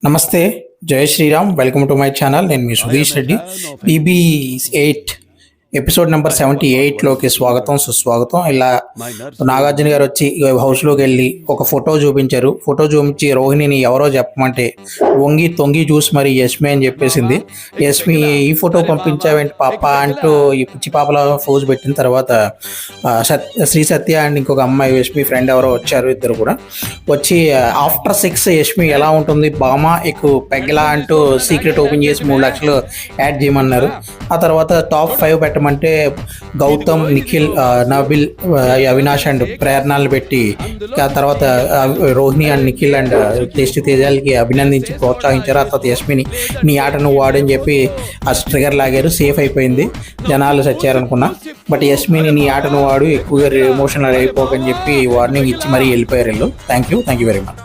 నమస్తే. జై Shriram. Welcome to my channel. నేను మీ Sudheesh Reddy. PB8 episode number 78లోకి స్వాగతం, సుస్వాగతం. ఇలా నాగార్జున గారు వచ్చి హౌస్లోకి వెళ్ళి ఒక ఫోటో చూపించారు. ఫోటో చూపించి రోహిణిని ఎవరో చెప్పమంటే వంగి తొంగి చూసి మరి యష్మి అని చెప్పేసింది. యష్మి ఈ ఫోటో పంపించావేంటి పాప అంటూ ఈ పిచ్చి పాపల ఫోజ్ పెట్టిన తర్వాత శ్రీ సత్య అండ్ ఇంకొక అమ్మాయి యష్మి ఫ్రెండ్ ఎవరో వచ్చారు. ఇద్దరు కూడా వచ్చి ఆఫ్టర్ 6 యష్మి ఎలా ఉంటుంది బామా ఎక్కువ పెగ్గలా అంటూ సీక్రెట్ ఓపెన్ చేసి 3 లక్షలు యాడ్ చేయమన్నారు. ఆ తర్వాత టాప్ 5 పెట్టమంటే గౌతమ్, నిఖిల్, నబిల్, అవినాష్ అండ్ ప్రేరణలు పెట్టి ఆ తర్వాత Rohini and Nikhil and tasty తేజాలకి అభినందించి ప్రోత్సహించారు. ఆ తర్వాత యష్మిని నీ ఆట నువ్వు వాడని చెప్పి ఆ ట్రిగర్ లాగారు. సేఫ్ అయిపోయింది, జనాలు చచ్చారనుకున్నా. బట్ యష్మిని నీ ఆట నువ్వు వాడు, ఎక్కువగా ఎమోషనల్ అయిపోకని చెప్పి వార్నింగ్ ఇచ్చి మరీ వెళ్ళిపోయారు వీళ్ళు. Thank you very much.